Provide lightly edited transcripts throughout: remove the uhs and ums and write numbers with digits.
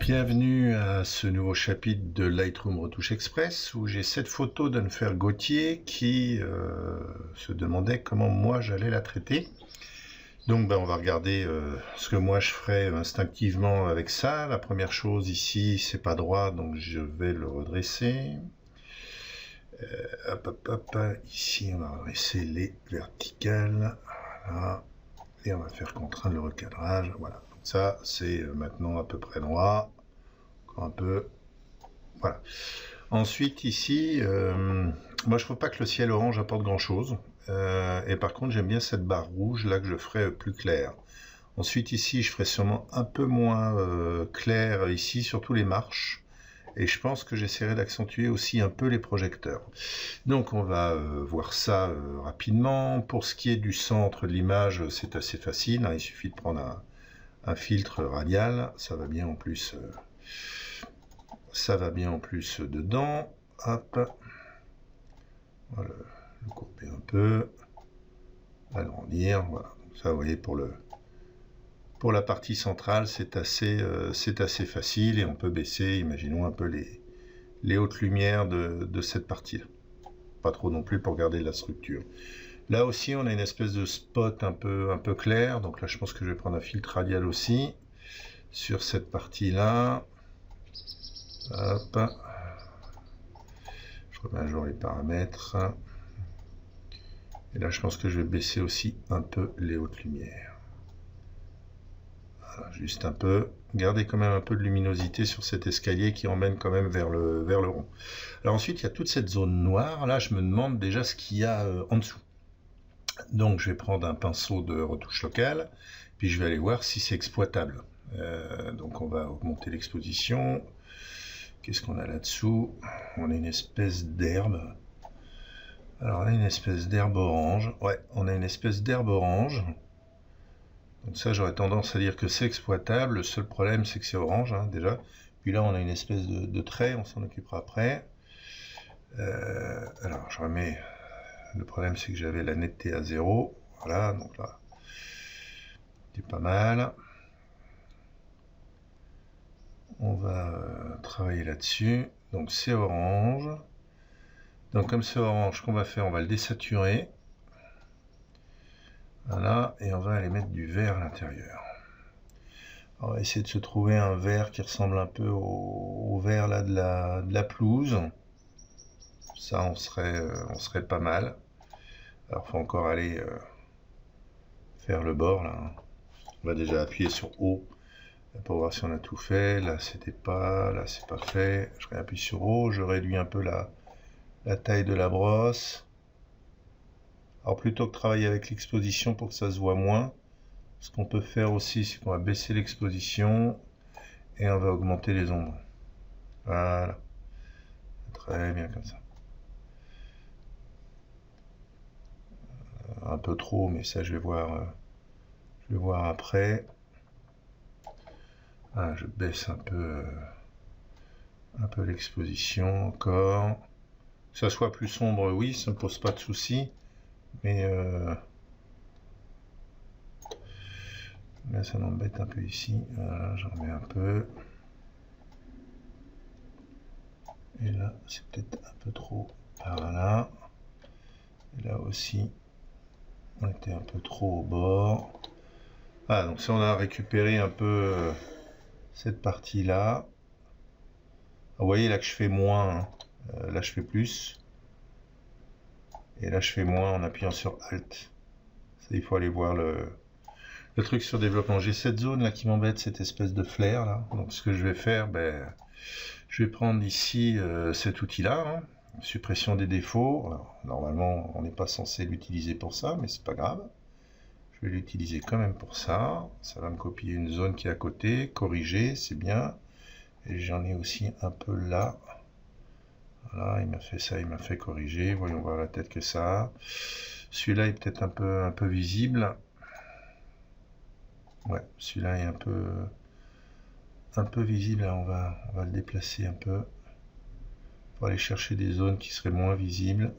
Bienvenue à ce nouveau chapitre de Lightroom Retouche Express où j'ai cette photo d'Anne-Fer Gauthier qui se demandait comment moi j'allais la traiter. Donc on va regarder ce que moi je ferais instinctivement avec ça. La première chose ici, c'est pas droit, donc je vais le redresser. Ici on va redresser les verticales. Voilà. Et on va faire contraindre le recadrage. Voilà. Donc ça c'est maintenant à peu près droit. Encore un peu. Voilà. Ensuite ici, moi je trouve pas que le ciel orange apporte grand chose. Et par contre j'aime bien cette barre rouge là que je ferai plus claire. Ensuite ici je ferai sûrement un peu moins clair ici, surtout les marches. Et je pense que j'essaierai d'accentuer aussi un peu les projecteurs. Donc on va voir ça rapidement. Pour ce qui est du centre de l'image, c'est assez facile, hein. Il suffit de prendre un filtre radial. Ça va bien en plus. Ça va bien en plus dedans. Hop. Voilà, le courber un peu. Agrandir. Voilà. Donc ça, vous voyez, pour la partie centrale, c'est assez facile et on peut baisser, imaginons un peu les hautes lumières de cette partie-là. Pas trop non plus pour garder la structure. Là aussi, on a une espèce de spot un peu clair. Donc là, je pense que je vais prendre un filtre radial aussi sur cette partie-là. Hop. Je remets à jour les paramètres. Et là, je pense que je vais baisser aussi un peu les hautes lumières. Voilà, juste un peu. Gardez quand même un peu de luminosité sur cet escalier qui emmène quand même vers le rond. Alors ensuite, il y a toute cette zone noire. Là, je me demande déjà ce qu'il y a en dessous. Donc, je vais prendre un pinceau de retouche locale. Puis, je vais aller voir si c'est exploitable. Donc, on va augmenter l'exposition. Qu'est-ce qu'on a là-dessous? On a une espèce d'herbe. Alors, on a une espèce d'herbe orange. Ouais, on a une espèce d'herbe orange. Donc ça, j'aurais tendance à dire que c'est exploitable. Le seul problème, c'est que c'est orange, hein, déjà. Puis là, on a une espèce de trait. On s'en occupera après. Alors, je remets... Le problème, c'est que j'avais la netteté à 0. Voilà, donc là, c'est pas mal. On va travailler là-dessus. Donc, c'est orange. Donc, comme c'est orange, qu'on va faire? On va le désaturer. Voilà, et on va aller mettre du vert à l'intérieur. On va essayer de se trouver un vert qui ressemble un peu au vert là de la pelouse. Ça, on serait pas mal. Alors, faut encore aller faire le bord là. On va déjà appuyer sur O pour voir si on a tout fait. Là, c'était pas, là, c'est pas fait. Je réappuie sur O, je réduis un peu la taille de la brosse. Alors, plutôt que travailler avec l'exposition pour que ça se voit moins, ce qu'on peut faire aussi, c'est qu'on va baisser l'exposition et on va augmenter les ombres. Voilà. Très bien comme ça. Un peu trop, mais ça je vais voir après. Ah, je baisse un peu l'exposition encore. Que ça soit plus sombre, oui, ça ne me pose pas de soucis, mais là ça m'embête un peu ici. Voilà, j'en remets un peu. Et là, c'est peut-être un peu trop par là. Et là aussi, on était un peu trop au bord. Ah, donc ça, on a récupéré un peu cette partie-là. Vous voyez là que je fais moins, hein. Là je fais plus. Et là je fais moins en appuyant sur Alt. Ça, il faut aller voir le truc sur développement. J'ai cette zone là qui m'embête, cette espèce de flair là. Donc ce que je vais faire, je vais prendre ici cet outil-là, hein, suppression des défauts. Alors, normalement, on n'est pas censé l'utiliser pour ça, mais c'est pas grave. Je vais l'utiliser quand même pour ça. Ça va me copier une zone qui est à côté, corriger, c'est bien. Et j'en ai aussi un peu là. Voilà, il m'a fait ça, il m'a fait corriger. Voyons voir la tête que ça a. Celui-là est peut-être un peu visible. Ouais, celui-là est un peu visible. Là, on va le déplacer un peu pour aller chercher des zones qui seraient moins visibles.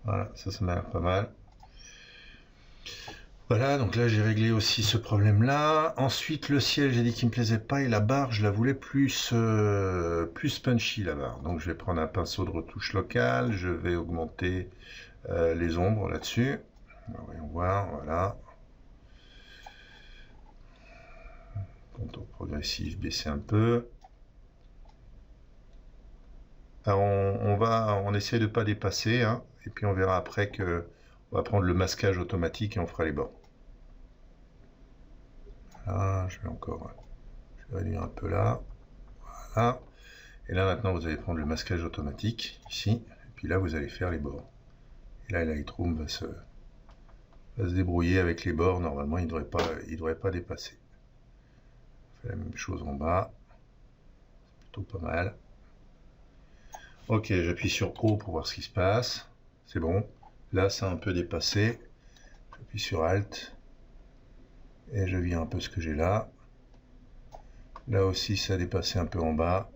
Voilà, ça m'a l'air pas mal. Voilà, donc là j'ai réglé aussi ce problème-là. Ensuite, le ciel, j'ai dit qu'il me plaisait pas et la barre, je la voulais plus punchy la barre. Donc je vais prendre un pinceau de retouche locale, je vais augmenter les ombres là-dessus. Voyons voir, voilà. Contour progressif, baisser un peu. Alors on essaie de pas dépasser, hein, et puis on verra après que on va prendre le masquage automatique et on fera les bords. Là, je vais réduire un peu là, voilà. Et là maintenant vous allez prendre le masquage automatique ici, et puis là vous allez faire les bords. Et là Lightroom va se débrouiller avec les bords. Normalement il devrait pas dépasser. On fait la même chose en bas, c'est plutôt pas mal. Ok, j'appuie sur O pour voir ce qui se passe. C'est bon. Là, ça a un peu dépassé. J'appuie sur Alt. Et je viens un peu ce que j'ai là. Là aussi, ça a dépassé un peu en bas.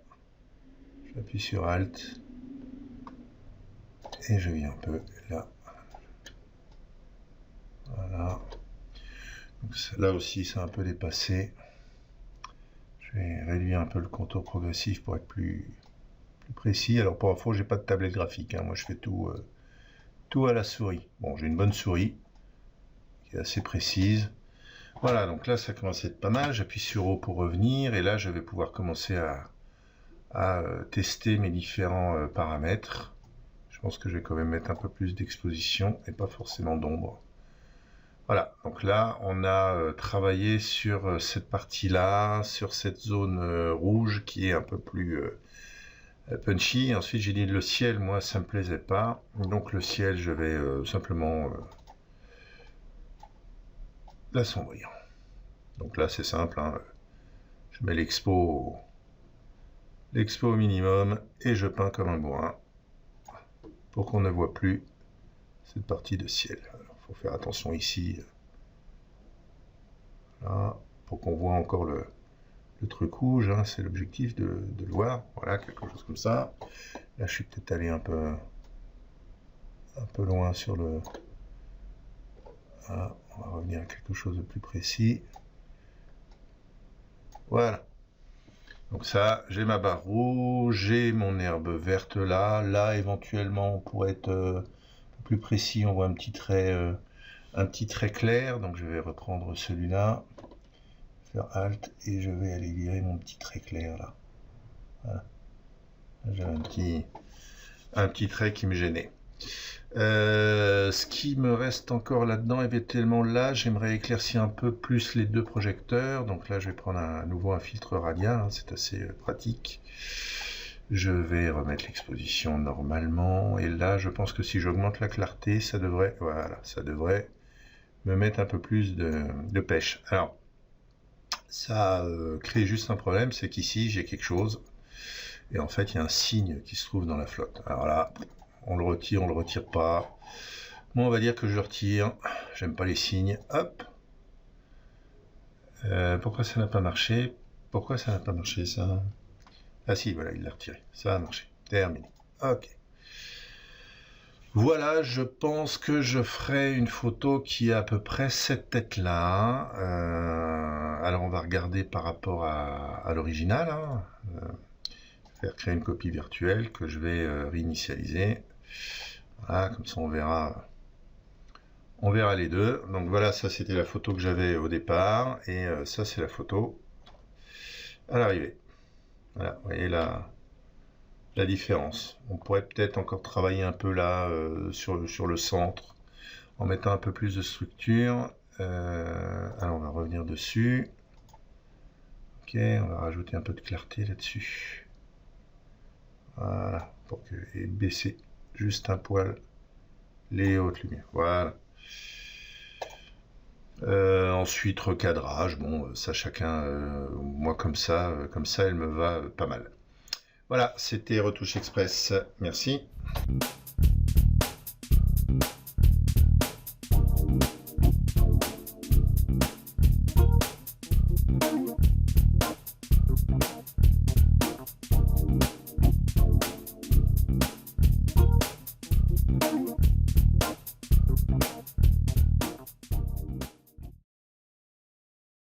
J'appuie sur Alt. Et je viens un peu là. Voilà. Donc, là aussi, ça a un peu dépassé. Je vais réduire un peu le contour progressif pour être plus précis. Alors pour info, j'ai pas de tablette graphique, hein. Moi je fais tout à la souris. Bon, j'ai une bonne souris qui est assez précise. Voilà, donc là ça commence à être pas mal. J'appuie sur O pour revenir et là je vais pouvoir commencer à tester mes différents paramètres. Je pense que je vais quand même mettre un peu plus d'exposition et pas forcément d'ombre. Voilà, donc là on a travaillé sur cette partie-là, sur cette zone rouge qui est un peu plus punchy. Ensuite j'ai dit le ciel, moi ça me plaisait pas, donc le ciel je vais simplement l'assombrir. Donc là c'est simple, hein. Je mets l'expo au minimum et je peins comme un bourrin pour qu'on ne voit plus cette partie de ciel. Alors, faut faire attention ici, là, pour qu'on voit encore le truc rouge, hein. C'est l'objectif de le voir, voilà, quelque chose comme ça. Là je suis peut-être allé un peu loin sur le... Voilà, on va revenir à quelque chose de plus précis. Voilà. Donc ça, j'ai ma barre rouge, j'ai mon herbe verte là. Là, éventuellement, on pourrait être plus précis. On voit un petit trait clair. Donc je vais reprendre celui-là, faire Alt et je vais aller virer mon petit trait clair là. Voilà. J'ai un petit trait qui me gênait. Ce qui me reste encore là-dedans, éventuellement là, j'aimerais éclaircir un peu plus les deux projecteurs. Donc là, je vais prendre à nouveau un filtre radial, hein, c'est assez pratique. Je vais remettre l'exposition normalement. Et là, je pense que si j'augmente la clarté, ça devrait, voilà, ça devrait me mettre un peu plus de pêche. Alors, ça crée juste un problème, c'est qu'ici, j'ai quelque chose. Et en fait, il y a un signe qui se trouve dans la flotte. Alors là, on le retire pas. Moi, on va dire que je le retire. J'aime pas les signes. Hop. Pourquoi ça n'a pas marché? Pourquoi ça n'a pas marché, ça? Ah si, voilà, il l'a retiré. Ça a marché. Terminé. Ok. Voilà, je pense que je ferai une photo qui a à peu près cette tête-là. Alors, on va regarder par rapport à l'original, hein. Faire créer une copie virtuelle que je vais réinitialiser. Voilà, comme ça on verra les deux. Donc voilà, ça c'était la photo que j'avais au départ et ça c'est la photo à l'arrivée. Voilà, vous voyez la différence. On pourrait peut-être encore travailler un peu là sur le centre en mettant un peu plus de structure. Alors on va revenir dessus. Ok, on va rajouter un peu de clarté là-dessus. Voilà, pour que, et baisser juste un poil les hautes lumières. Voilà. Ensuite, recadrage. Bon, ça chacun. Moi, comme ça, elle me va pas mal. Voilà, c'était Retouche Express. Merci.